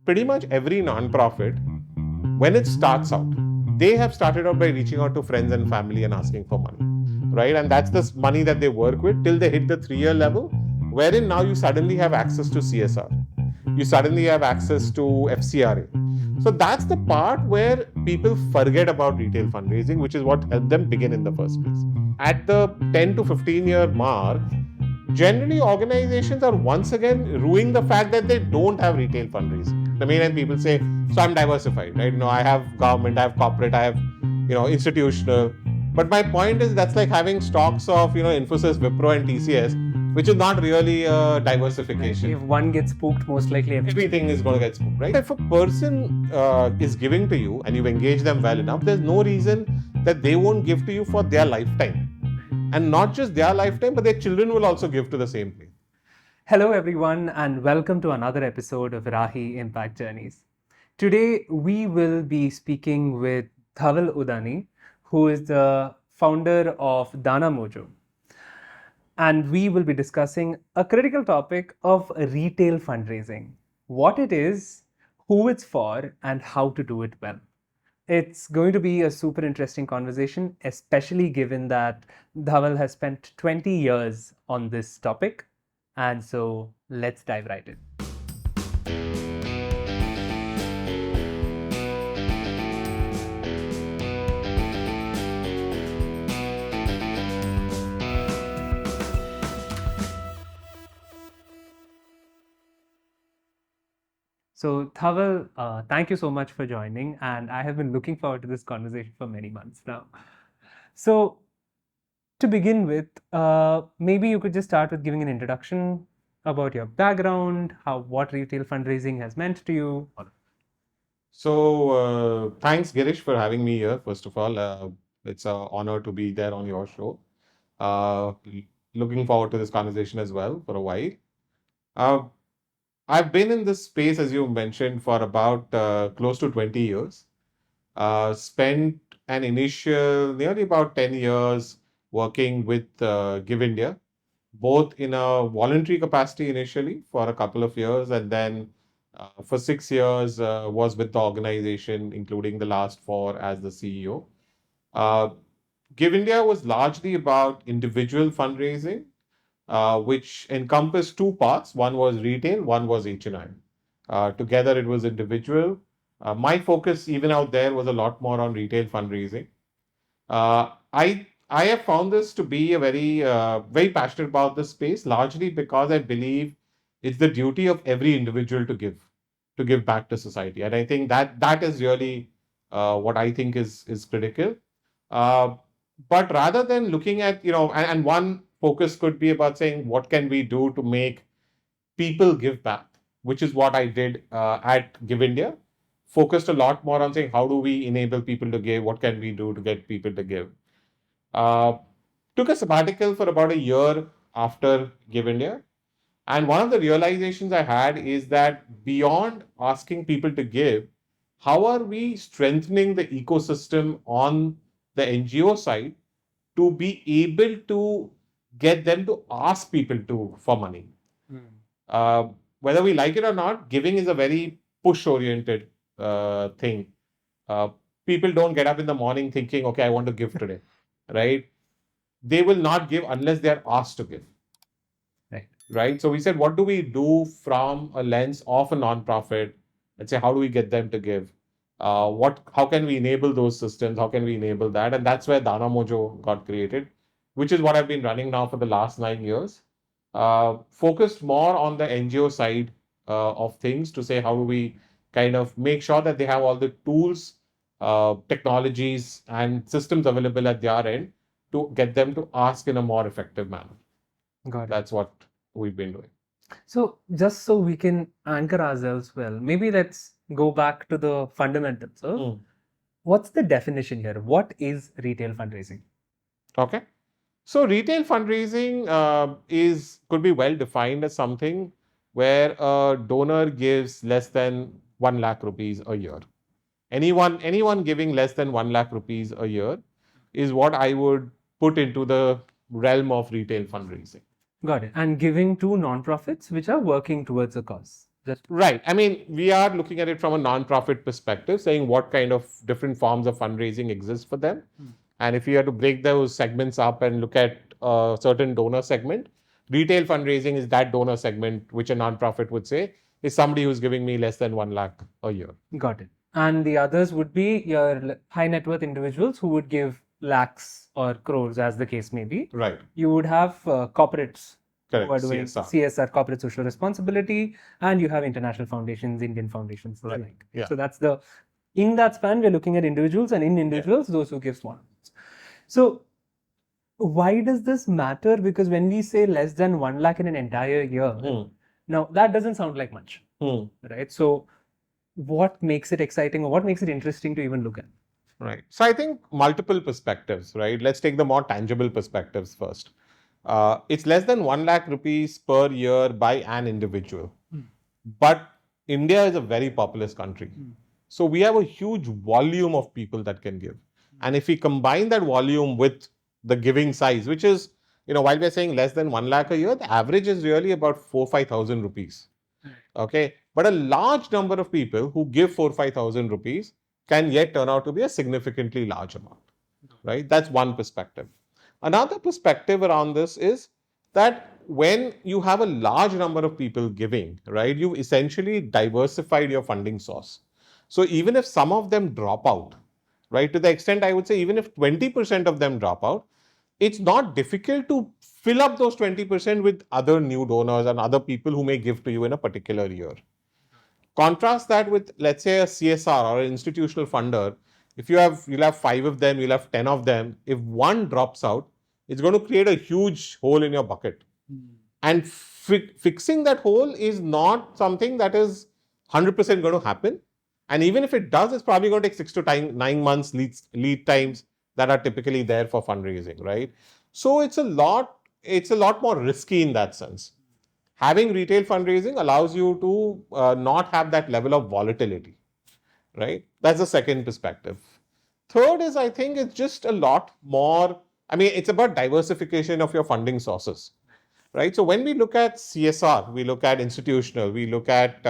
pretty much every non-profit, when it starts out, they have started out by reaching out to friends and family and asking for money, right? And that's the money that they work with till they hit the 3-year level, wherein now you suddenly have access to CSR. You suddenly have access to FCRA. So that's the part where people forget about retail fundraising, which is what helped them begin in the first place. At the 10 to 15 year mark, generally organizations are once again ruining the fact that they don't have retail fundraising. The main end people say, so I'm diversified, right? I have government, I have corporate, I have, institutional. But my point is that's like having stocks of, Infosys, Wipro and TCS, which is not really a diversification. If one gets spooked, most likely everything is going to get spooked, right? If a person is giving to you and you've engaged them well enough, there's no reason that they won't give to you for their lifetime. And not just their lifetime, but their children will also give to the same place. Hello everyone and welcome to another episode of Raahi Impact Journeys. Today we will be speaking with Dhaval Udani, who is the founder of Danamojo. And we will be discussing a critical topic of retail fundraising. What it is, who it's for, and how to do it well. It's going to be a super interesting conversation, especially given that Dhaval has spent 20 years on this topic. And so let's dive right in. So Dhaval, thank you so much for joining, and I have been looking forward to this conversation for many months now. So to begin with, maybe you could just start with giving an introduction about your background, what retail fundraising has meant to you. So thanks Girish for having me here. First of all, it's an honor to be there on your show. Looking forward to this conversation as well for a while. I've been in this space, as you mentioned, for about close to 20 years. Spent an initial nearly about 10 years working with Give India, both in a voluntary capacity initially for a couple of years, and then for 6 years was with the organization, including the last 4 as the CEO. Give India was largely about individual fundraising, which encompassed 2 parts. One was retail, one was HNI. Together it was individual. My focus even out there was a lot more on retail fundraising. I have found this to be a very passionate about this space, largely because I believe it's the duty of every individual to give back to society. And I think that is really what I think is critical. But rather than looking at, and one focus could be about saying, what can we do to make people give back, which is what I did at Give India. Focused a lot more on saying, how do we enable people to give? What can we do to get people to give? Took a sabbatical for about a year after Give India. And one of the realizations I had is that beyond asking people to give, how are we strengthening the ecosystem on the NGO side to be able to get them to ask people for money? Whether we like it or not, giving is a very push-oriented thing. People don't get up in the morning thinking, okay, I want to give today, right? They will not give unless they are asked to give. Right. So we said, what do we do from a lens of a nonprofit? Let's say, how do we get them to give? How can we enable those systems? How can we enable that? And that's where danamojo got created, which is what I've been running now for the last 9 years. Focused more on the NGO side of things to say, how do we kind of make sure that they have all the tools, technologies and systems available at their end to get them to ask in a more effective manner. Got it. That's what we've been doing. So just so we can anchor ourselves well, maybe let's go back to the fundamentals. What's the definition here? What is retail fundraising? Okay. So retail fundraising could be well defined as something where a donor gives less than 1 lakh rupees a year. Anyone giving less than 1 lakh rupees a year is what I would put into the realm of retail fundraising. Got it. And giving to non-profits which are working towards a cause. Right. I mean, we are looking at it from a non-profit perspective, saying what kind of different forms of fundraising exist for them. And if you had to break those segments up and look at a certain donor segment, retail fundraising is that donor segment, which a non-profit would say is somebody who's giving me less than 1 lakh a year. Got it. And the others would be your high net worth individuals who would give lakhs or crores, as the case may be. Right. You would have corporates Correct. who are doing CSR, corporate social responsibility, and you have international foundations, Indian foundations, Right. like. Yeah. So that's in that span, we're looking at individuals, and in individuals, those who give small amounts. So why does this matter? Because when we say less than 1 lakh in an entire year, now that doesn't sound like much, right? So what makes it exciting, or what makes it interesting to even look at? Right. So I think multiple perspectives, right? Let's take the more tangible perspectives first. It's less than 1 lakh rupees per year by an individual. But India is a very populous country. So we have a huge volume of people that can give. And if we combine that volume with the giving size, which is, while we're saying less than 1 lakh a year, the average is really about 4,000-5,000 rupees. Okay. But a large number of people who give 4,000-5,000 rupees can yet turn out to be a significantly large amount, right? That's one perspective. Another perspective around this is that when you have a large number of people giving, right, you've essentially diversified your funding source. So even if some of them drop out, right, to the extent I would say even if 20% of them drop out, it's not difficult to fill up those 20% with other new donors and other people who may give to you in a particular year. Contrast that with, let's say, a CSR or an institutional funder. If you'll have 5 of them, you'll have 10 of them. If one drops out, it's going to create a huge hole in your bucket. And fixing that hole is not something that is 100% going to happen. And even if it does, it's probably going to take 6 to 9 months lead times that are typically there for fundraising, right? So it's a lot more risky in that sense. Having retail fundraising allows you to not have that level of volatility, right? That's the second perspective. Third is, I think it's just a lot more, it's about diversification of your funding sources, right? So when we look at CSR, we look at institutional, we look at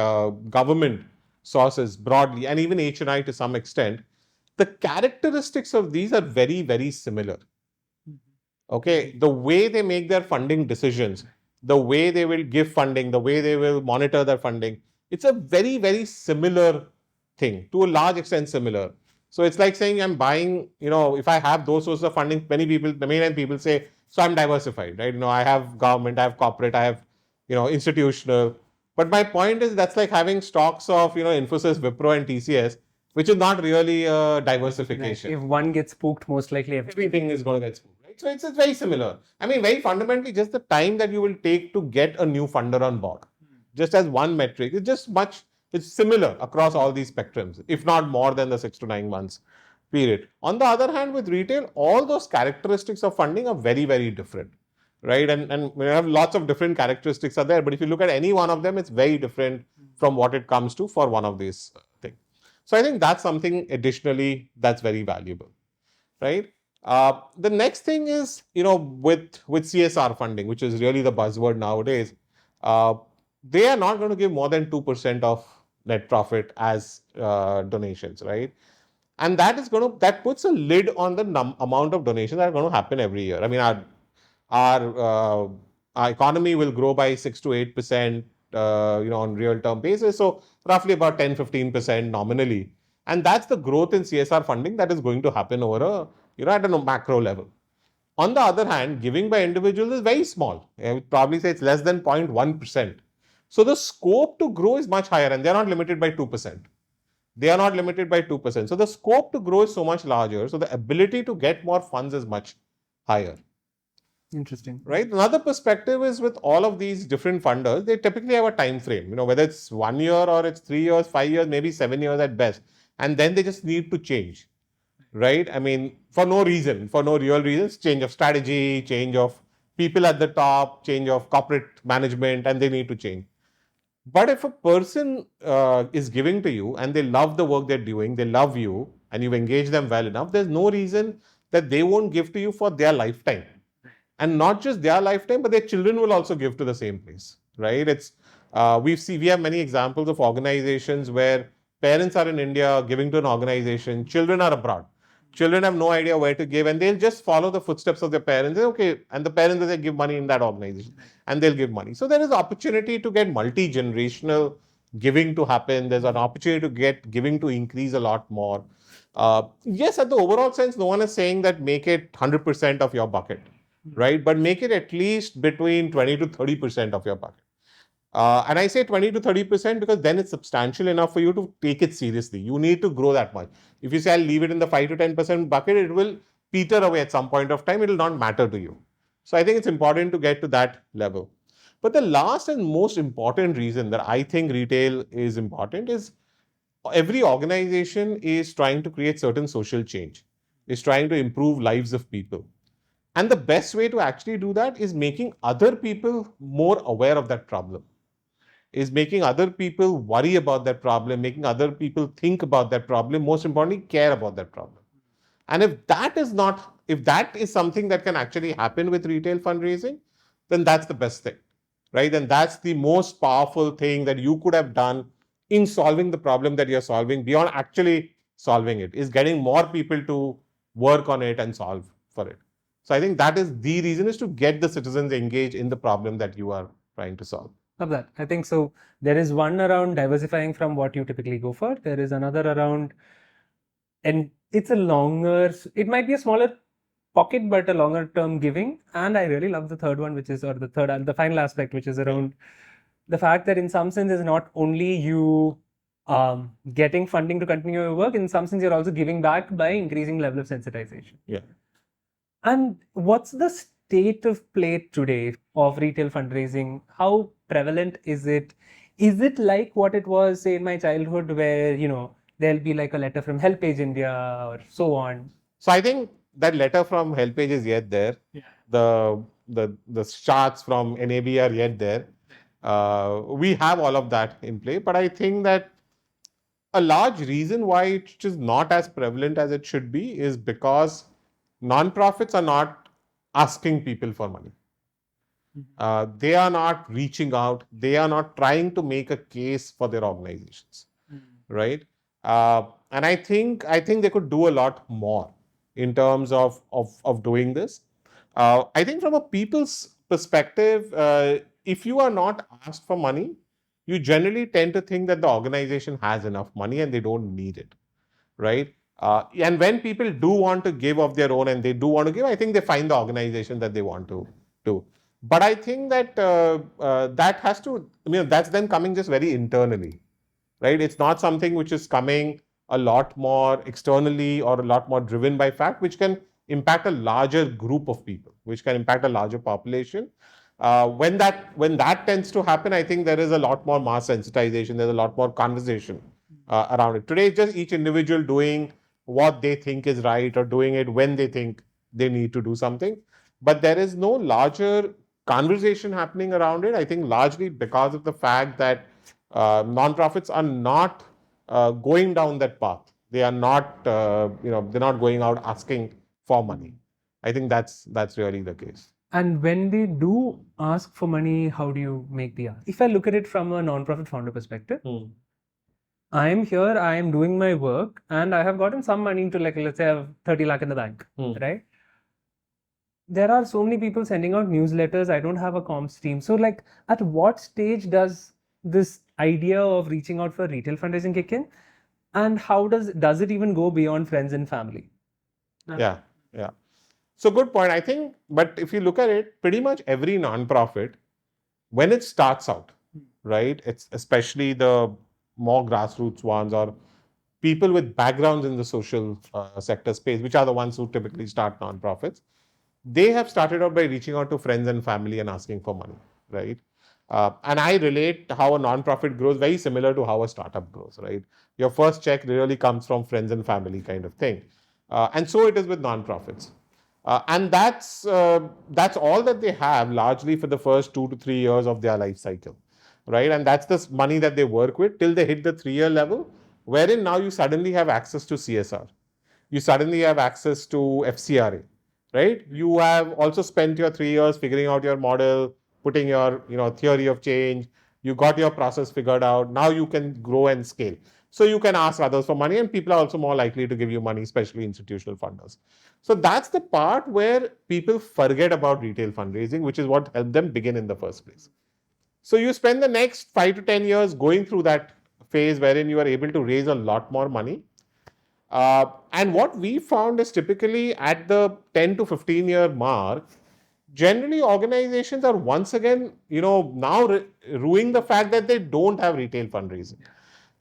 government sources broadly, and even HNI to some extent, the characteristics of these are very, very similar. Okay, the way they make their funding decisions, the way they will give funding, the way they will monitor their funding, it's a very, very similar thing, to a large extent similar. So it's like saying I'm buying, if I have those sources of funding, many people say, so I'm diversified, right? I have government, I have corporate, I have, institutional. But my point is that's like having stocks of, Infosys, Wipro and TCS, which is not really a diversification. If one gets spooked, most likely everything is going to get spooked. So it's very similar. Very fundamentally, just the time that you will take to get a new funder on board, just as one metric, it's similar across all these spectrums, if not more than the 6 to 9 months period. On the other hand, with retail, all those characteristics of funding are very, very different, right? And we have lots of different characteristics are there, but if you look at any one of them, it's very different from what it comes to for one of these things. So I think that's something additionally that's very valuable, right? The next thing is, with CSR funding, which is really the buzzword nowadays, they are not going to give more than 2% of net profit as donations, right? And that puts a lid on the amount of donations that are going to happen every year. Our economy will grow by 6 to 8%, on real term basis. So roughly about 10-15% nominally. And that's the growth in CSR funding that is going to happen over at a macro level. On the other hand, giving by individuals is very small. I would probably say it's less than 0.1%. So the scope to grow is much higher, and they're not limited by 2%. They are not limited by 2%. So the scope to grow is so much larger. So the ability to get more funds is much higher. Interesting. Right. Another perspective is with all of these different funders, they typically have a time frame, whether it's 1 year or it's 3 years, 5 years, maybe 7 years at best. And then they just need to change. Right? For no real reasons, change of strategy, change of people at the top, change of corporate management, and they need to change. But if a person is giving to you and they love the work they're doing, they love you, and you've engaged them well enough, there's no reason that they won't give to you for their lifetime. And not just their lifetime, but their children will also give to the same place. Right? We have many examples of organizations where parents are in India giving to an organization, children are abroad. Children have no idea where to give, and they'll just follow the footsteps of their parents. Okay, and the parents they give money in that organization, and they'll give money. So there is opportunity to get multi-generational giving to happen. There's an opportunity to get giving to increase a lot more. Yes, at the overall sense, no one is saying that make it 100% of your bucket, right? But make it at least between 20 to 30% of your bucket. And I say 20 to 30% because then it's substantial enough for you to take it seriously. You need to grow that much. If you say I'll leave it in the 5 to 10% bucket, it will peter away at some point of time. It will not matter to you. So I think it's important to get to that level. But the last and most important reason that I think retail is important is every organization is trying to create certain social change, is trying to improve lives of people. And the best way to actually do that is making other people more aware of that problem, is making other people worry about that problem, making other people think about that problem, most importantly, care about that problem. And if that is something that can actually happen with retail fundraising, then that's the best thing, right? And that's the most powerful thing that you could have done in solving the problem that you're solving beyond actually solving it, is getting more people to work on it and solve for it. So I think that is the reason, is to get the citizens engaged in the problem that you are trying to solve. Love that. I think so. There is one around diversifying from what you typically go for. There is another around, and it's a longer, it might be a smaller pocket, but a longer term giving. And I really love the third one, which is, or the third and the final aspect, which is around the fact that in some sense is not only you getting funding to continue your work, in some sense you're also giving back by increasing level of sensitization. Yeah. And what's the state of play today of retail fundraising? How prevalent is it? Is it like what it was, say, in my childhood, where, there'll be like a letter from HelpAge India or so on? So I think that letter from HelpAge is yet there. Yeah. The charts from NAB are yet there. We have all of that in play, but I think that a large reason why it is not as prevalent as it should be is because non-profits are not asking people for money. They are not reaching out. They are not trying to make a case for their organizations, right? And I think they could do a lot more in terms of doing this. I think from a people's perspective, if you are not asked for money, you generally tend to think that the organization has enough money and they don't need it, right? And when people do want to give of their own and they do want to give, I think they find the organization that they want to do. But I think that that has to, that's then coming just very internally, right? It's not something which is coming a lot more externally or a lot more driven by fact, which can impact a larger group of people, which can impact a larger population. When that tends to happen, I think there is a lot more mass sensitization. There's a lot more conversation around it. Today, it's just each individual doing what they think is right or doing it when they think they need to do something. But there is no larger conversation happening around it. I think largely because of the fact that non-profits are not going down that path. They are not, they're not going out asking for money. I think that's really the case. And when they do ask for money, how do you make the ask? If I look at it from a non-profit founder perspective, I am here, I am doing my work, and I have gotten some money to, like, let's say I have 30 lakh in the bank, right? There are so many people sending out newsletters. I don't have a comms team. So, like, at what stage does this idea of reaching out for retail fundraising kick in? And how does it even go beyond friends and family? Yeah. So good point, I think. But if you look at it, pretty much every nonprofit, when it starts out, right, it's especially the more grassroots ones or people with backgrounds in the social sector space, which are the ones who typically start nonprofits, they have started out by reaching out to friends and family and asking for money, right? And I relate how a nonprofit grows very similar to how a startup grows, right? Your first check really comes from friends and family kind of thing. And so it is with nonprofits. And that's all that they have largely for the first 2 to 3 years of their life cycle, right? And that's the money that they work with till they hit the 3-year level, wherein now you suddenly have access to CSR. You suddenly have access to FCRA, right? You have also spent your 3 years figuring out your model, putting your theory of change. You got your process figured out. Now you can grow and scale. So you can ask others for money, and people are also more likely to give you money, especially institutional funders. So that's the part where people forget about retail fundraising, which is what helped them begin in the first place. So you spend the next 5 to 10 years going through that phase wherein you are able to raise a lot more money. And what we found is typically at the 10 to 15-year mark, generally organizations are once again, now ruining the fact that they don't have retail fundraising.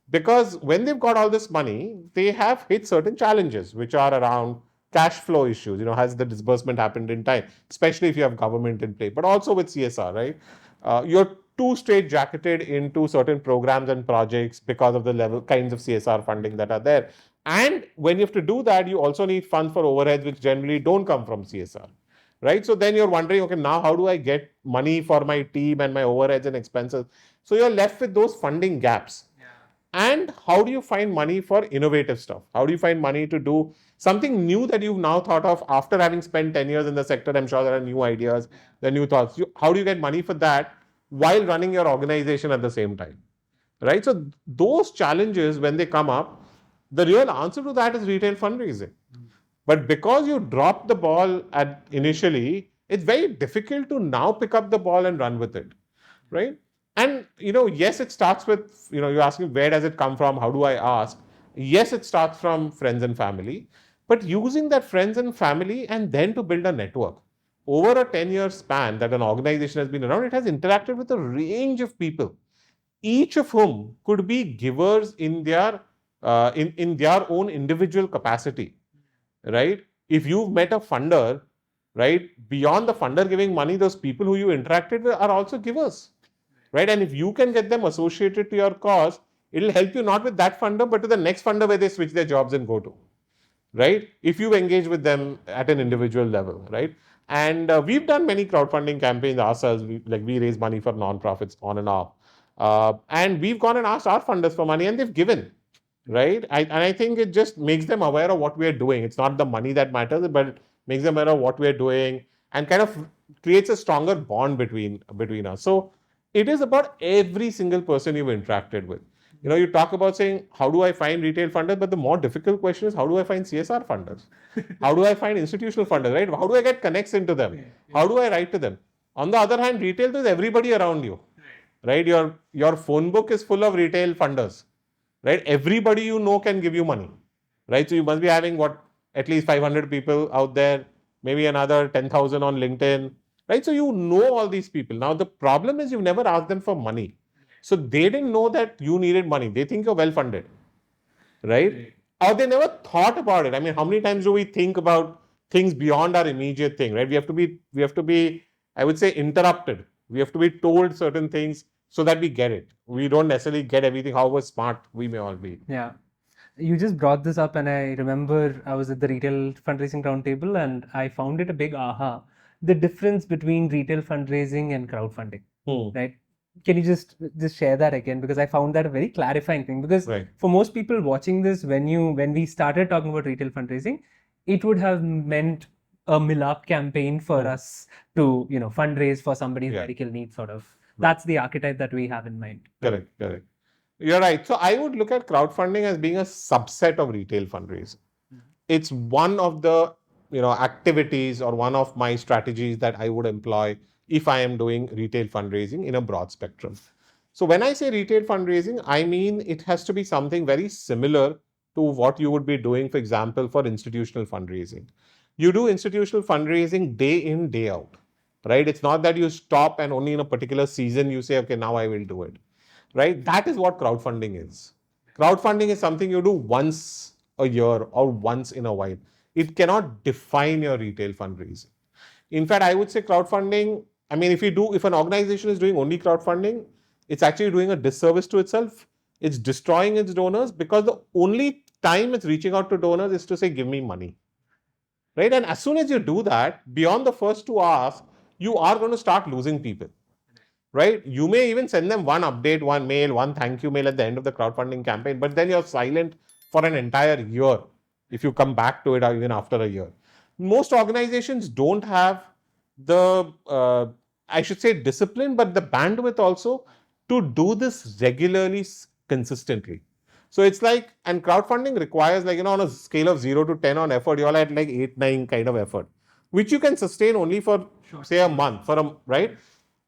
Because when they've got all this money, they have hit certain challenges, which are around cash flow issues. Has the disbursement happened in time, especially if you have government in play, but also with CSR, right? You're too straight jacketed into certain programs and projects because of the level kinds of CSR funding that are there. And when you have to do that, you also need funds for overheads, which generally don't come from CSR. Right. So then you're wondering, okay, now how do I get money for my team and my overheads and expenses? So you're left with those funding gaps. And how do you find money for innovative stuff? How do you find money to do something new that you've now thought of after having spent 10 years in the sector? I'm sure there are new ideas, there are new thoughts. How do you get money for that while running your organization at the same time? Right? So those challenges, when they come up, the real answer to that is retail fundraising. But because you dropped the ball initially, it's very difficult to now pick up the ball and run with it. Right? And, yes, it starts with, you're asking where does it come from? How do I ask? Yes, it starts from friends and family, but using that friends and family and then to build a network. Over a 10-year span that an organization has been around, it has interacted with a range of people, each of whom could be givers in their in their own individual capacity, right? If you've met a funder, right, beyond the funder giving money, those people who you interacted with are also givers. Right? And if you can get them associated to your cause, it'll help you not with that funder, but to the next funder where they switch their jobs and go to. Right? If you engage with them at an individual level, right? And we've done many crowdfunding campaigns ourselves. We raise money for nonprofits on and off. And we've gone and asked our funders for money and they've given. Right? And I think it just makes them aware of what we are doing. It's not the money that matters, but it makes them aware of what we are doing and kind of creates a stronger bond between us. So it is about every single person you've interacted with. You talk about saying, how do I find retail funders? But the more difficult question is, how do I find CSR funders? How do I find institutional funders, right? How do I get connects into them? How do I write to them? On the other hand, retail is everybody around you, right? Your phone book is full of retail funders, right? Everybody you know can give you money, right? So you must be having at least 500 people out there, maybe another 10,000 on LinkedIn, right? So you know all these people. Now the problem is you've never asked them for money. So they didn't know that you needed money. They think you're well funded, right? Or they never thought about it. I mean, how many times do we think about things beyond our immediate thing, right? We have to be, I would say, interrupted. We have to be told certain things so that we get it. We don't necessarily get everything, however smart we may all be. Yeah. You just brought this up, and I remember I was at the retail fundraising roundtable and I found it a big aha. The difference between retail fundraising and crowdfunding, right? Can you just share that again? Because I found that a very clarifying thing. Because for most people watching this, when we started talking about retail fundraising, it would have meant a Milap campaign for us to, fundraise for somebody's medical needs, sort of. That's the archetype that we have in mind. Correct. You're right. So I would look at crowdfunding as being a subset of retail fundraising. It's one of the activities or one of my strategies that I would employ if I am doing retail fundraising in a broad spectrum. So when I say retail fundraising, I mean it has to be something very similar to what you would be doing, for example, for institutional fundraising. You do institutional fundraising day in, day out, right? It's not that you stop and only in a particular season you say, okay, now I will do it, right? That is what crowdfunding is. Crowdfunding is something you do once a year or once in a while. It cannot define your retail fundraising. In fact, I would say crowdfunding, I mean, if an organization is doing only crowdfunding, it's actually doing a disservice to itself. It's destroying its donors because the only time it's reaching out to donors is to say, give me money, right? And as soon as you do that, beyond the first 2 hours, you are going to start losing people, right? You may even send them one update, one mail, one thank you mail at the end of the crowdfunding campaign, but then you're silent for an entire year if you come back to it or even after a year. Most organizations don't have the, I should say discipline, but the bandwidth also to do this regularly, consistently. So it's like, and crowdfunding requires, like, on a scale of 0 to 10 on effort, you're at like 8, 9 kind of effort, which you can sustain only for, say, a month, right?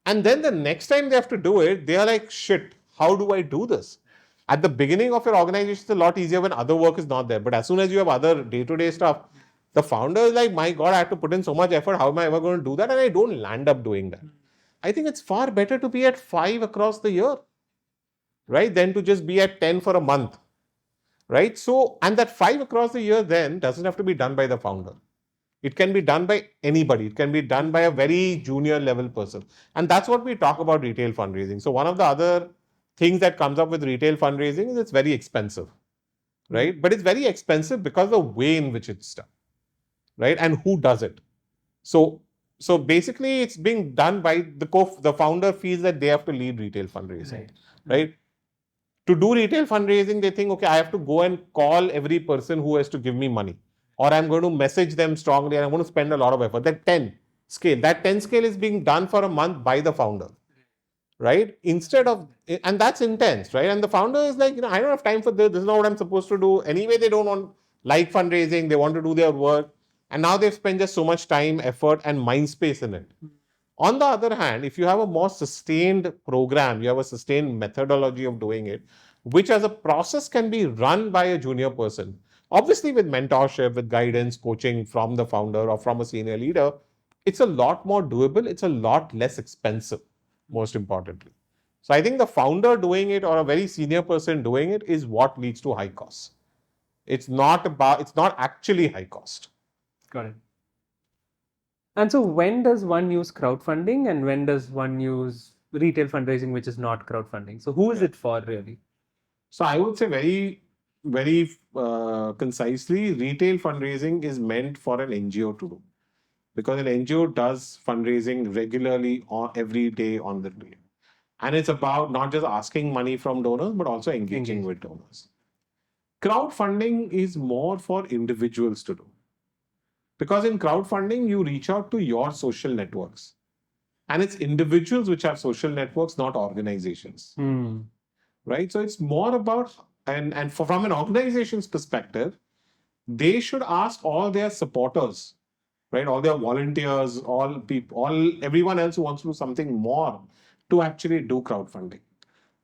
And then the next time they have to do it, they are like, shit, how do I do this? At the beginning of your organization, it's a lot easier when other work is not there. But as soon as you have other day-to-day stuff, the founder is like, my God, I have to put in so much effort. How am I ever going to do that? And I don't land up doing that. I think it's far better to be at 5 across the year, right? Than to just be at 10 for a month, right? So, and that 5 across the year then doesn't have to be done by the founder. It can be done by anybody. It can be done by a very junior level person. And that's what we talk about retail fundraising. So one of the other things that comes up with retail fundraising is it's very expensive, right? But it's very expensive because of the way in which it's done, right? And who does it. So basically it's being done by the founder feels that they have to lead retail fundraising, right? To do retail fundraising, they think, okay, I have to go and call every person who has to give me money, or I'm going to message them strongly and I'm going to spend a lot of effort. That 10 scale is being done for a month by the founder, right? Instead of, and that's intense, right? And the founder is like, I don't have time for this. This is not what I'm supposed to do. Anyway, they don't want like fundraising. They want to do their work. And now they've spent just so much time, effort, and mind space in it. On the other hand, if you have a more sustained program, you have a sustained methodology of doing it, which as a process can be run by a junior person, obviously with mentorship, with guidance, coaching from the founder or from a senior leader, it's a lot more doable. It's a lot less expensive, most importantly. So I think the founder doing it or a very senior person doing it is what leads to high costs. It's not actually high cost. Got it. And so when does one use crowdfunding and when does one use retail fundraising, which is not crowdfunding? So who is it for really? So I would say very, very concisely, retail fundraising is meant for an NGO to do, because an NGO does fundraising regularly or every day on the day. And it's about not just asking money from donors, but also engaging with donors. Crowdfunding is more for individuals to do. Because in crowdfunding, you reach out to your social networks. And it's individuals which have social networks, not organizations. Right? So it's more about, and from an organization's perspective, they should ask all their supporters, right? All their volunteers, all people, everyone else who wants to do something more to actually do crowdfunding,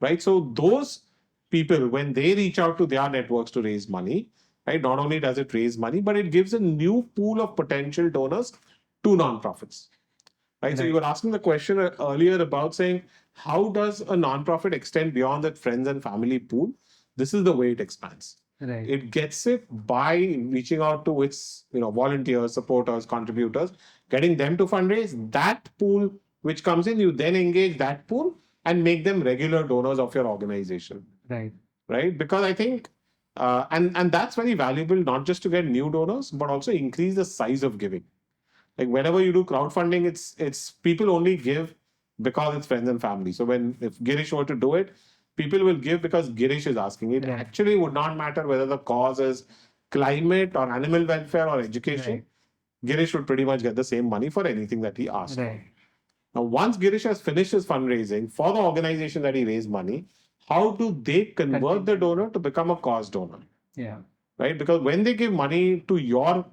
right? So those people, when they reach out to their networks to raise money, right? Not only does it raise money, but it gives a new pool of potential donors to nonprofits, right? So you were asking the question earlier about saying, how does a nonprofit extend beyond that friends and family pool? This is the way it expands. Right. It gets it by reaching out to its volunteers, supporters, contributors, getting them to fundraise. That pool which comes in, you then engage that pool and make them regular donors of your organization. Right? Because I think, and that's very valuable, not just to get new donors, but also increase the size of giving. Like whenever you do crowdfunding, it's people only give because it's friends and family. So if Girish were to do it, people will give because Girish is asking. It actually would not matter whether the cause is climate or animal welfare or education. Girish would pretty much get the same money for anything that he asked. Now, once Girish has finished his fundraising for the organization that he raised money, how do they convert the donor to become a cause donor? Right? Because when they give money to your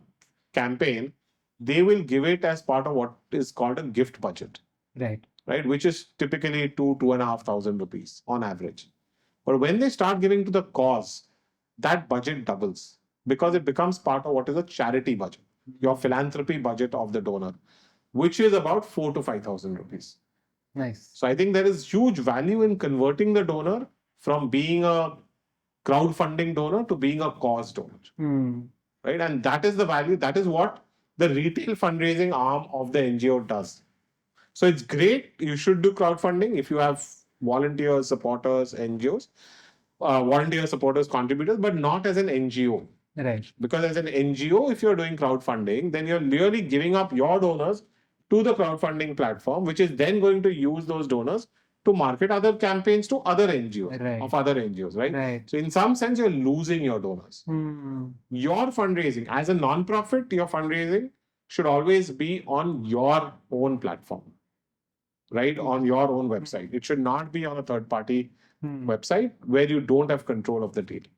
campaign, they will give it as part of what is called a gift budget. Right, which is typically 2,500 rupees on average. But when they start giving to the cause, that budget doubles because it becomes part of what is a charity budget, your philanthropy budget of the donor, which is about 4,000 to 5,000 rupees. Nice. So I think there is huge value in converting the donor from being a crowdfunding donor to being a cause donor. Right, and that is the value. That is what the retail fundraising arm of the NGO does. So it's great. You should do crowdfunding if you have volunteers, supporters, NGOs, volunteers, supporters, contributors, but not as an NGO. Right. Because as an NGO, if you're doing crowdfunding, then you're really giving up your donors to the crowdfunding platform, which is then going to use those donors to market other campaigns to other NGOs, of other NGOs, right? So in some sense, you're losing your donors. Your fundraising, as a non-profit, your fundraising should always be on your own platform. right, on your own website. It should not be on a third party Hmm. website where you don't have control of the data.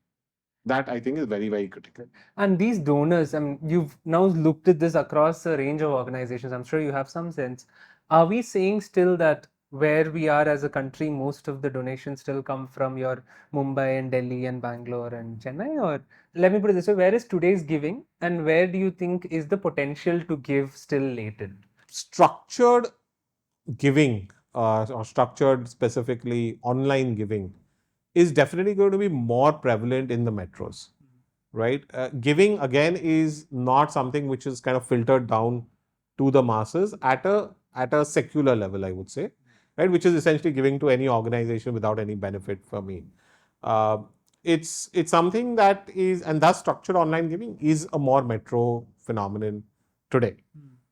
That I think is very, very critical. And these donors, I mean, you've now looked at this across a range of organizations. I'm sure you have some sense. Are we saying still that where we are as a country, most of the donations still come from your Mumbai and Delhi and Bangalore and Chennai? Or let me put it this way, where is today's giving and where do you think is the potential to give still latent? Structured giving, or structured specifically online giving, is definitely going to be more prevalent in the metros, right? Giving again is not something which is kind of filtered down to the masses at a secular level, I would say, right? Which is essentially giving to any organization without any benefit for me. Uh, it's something that is, and thus structured online giving is a more metro phenomenon today,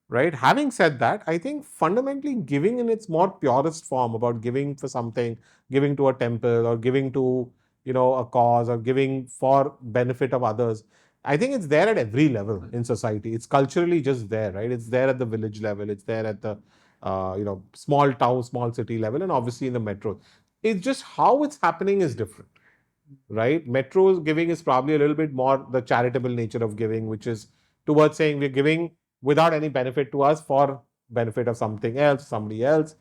right? Having said that, I think fundamentally giving in its more purest form, about giving for something, giving to a temple or giving to, a cause, or giving for benefit of others, I think it's there at every level in society. It's culturally just there, right? It's there at the village level, it's there at the small town, small city level, and obviously in the metro. It's just how it's happening is different, right? Metro giving is probably a little bit more the charitable nature of giving, which is towards saying we're giving without any benefit to us for benefit of something else, somebody else.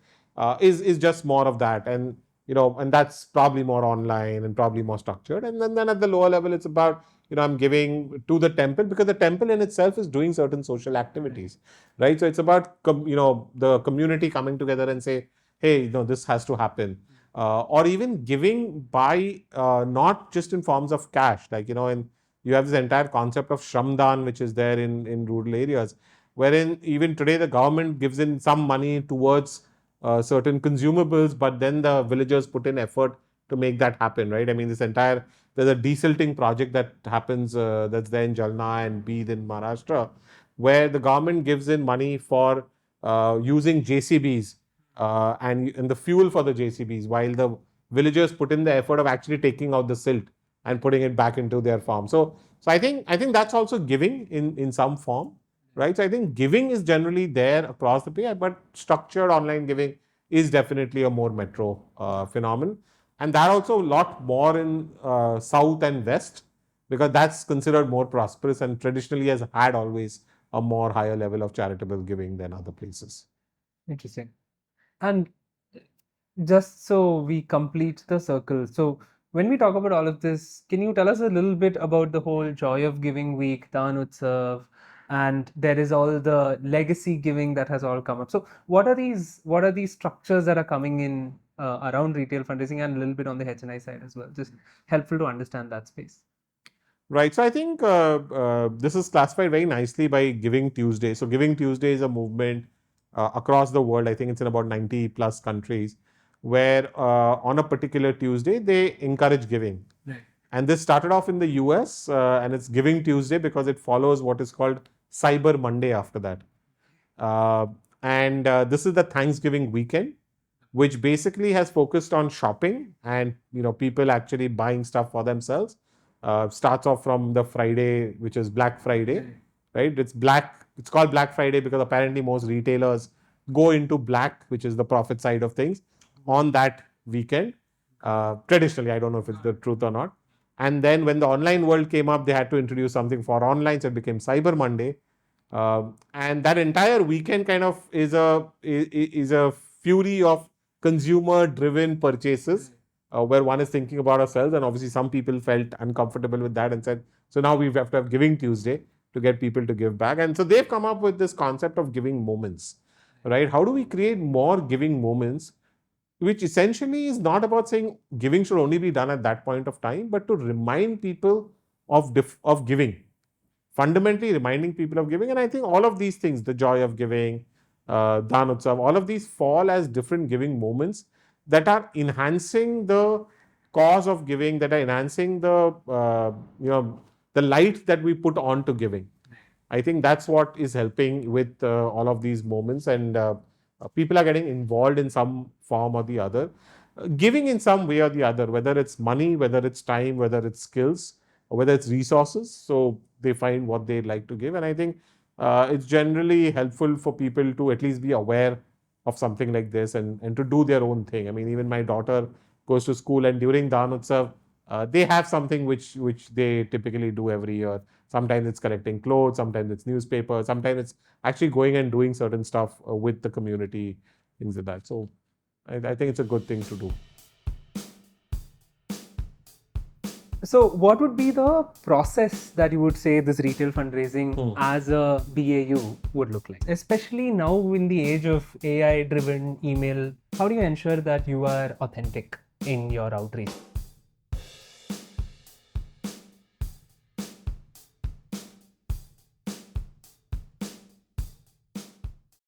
Is just more of that, and and that's probably more online and probably more structured. And then at the lower level, it's about, I'm giving to the temple because the temple in itself is doing certain social activities, right? So it's about the community coming together and say, hey, this has to happen. Or even giving by not just in forms of cash, like, and you have this entire concept of Shramdan, which is there in rural areas, wherein even today the government gives in some money towards certain consumables, but then the villagers put in effort to make that happen, right? I mean, there's a desilting project that happens, that's there in Jalna and Bid in Maharashtra, where the government gives in money for using JCBs and the fuel for the JCBs, while the villagers put in the effort of actually taking out the silt and putting it back into their farm. So I think that's also giving in some form, right? So I think giving is generally there across the board, but structured online giving is definitely a more metro phenomenon, and that also a lot more in south and west, because that's considered more prosperous and traditionally has had always a more higher level of charitable giving than other places. Interesting. And just so we complete the circle, so when we talk about all of this, can you tell us a little bit about the whole Joy of Giving Week, Daan Utsav, and there is all the legacy giving that has all come up. So what are these structures that are coming in around retail fundraising and a little bit on the HNI side as well? Just helpful to understand that space. Right. So I think this is classified very nicely by Giving Tuesday. So Giving Tuesday is a movement across the world. I think it's in about 90 plus countries, where on a particular Tuesday they encourage giving. Right. And this started off in the US, and it's Giving Tuesday because it follows what is called Cyber Monday after that. Uh, and this is the Thanksgiving weekend, which basically has focused on shopping and people actually buying stuff for themselves. Starts off from the Friday, which is Black Friday, right? It's called Black Friday because apparently most retailers go into black, which is the profit side of things, on that weekend. Traditionally, I don't know if it's the truth or not. And then when the online world came up, they had to introduce something for online, so it became Cyber Monday. And that entire weekend kind of is a fury of consumer-driven purchases, where one is thinking about ourselves, and obviously some people felt uncomfortable with that and said, so now we have to have Giving Tuesday to get people to give back. And so they've come up with this concept of giving moments, right? How do we create more giving moments, which essentially is not about saying giving should only be done at that point of time, but to remind people of giving, fundamentally reminding people of giving. And I think all of these things, the joy of giving, Daan Utsav, all of these fall as different giving moments that are enhancing the cause of giving, that are enhancing the light that we put on to giving. I think that's what is helping with all of these moments, and people are getting involved in some form or the other, giving in some way or the other, whether it's money, whether it's time, whether it's skills, or whether it's resources. So they find what they like to give, and I think it's generally helpful for people to at least be aware of something like this and to do their own thing. I mean, even my daughter goes to school, and during Daan Utsav, they have something which they typically do every year. Sometimes it's collecting clothes, sometimes it's newspapers, sometimes it's actually going and doing certain stuff with the community, things like that. So I think it's a good thing to do. So, what would be the process that you would say this retail fundraising as a BAU would look like? Especially now in the age of AI driven email, how do you ensure that you are authentic in your outreach?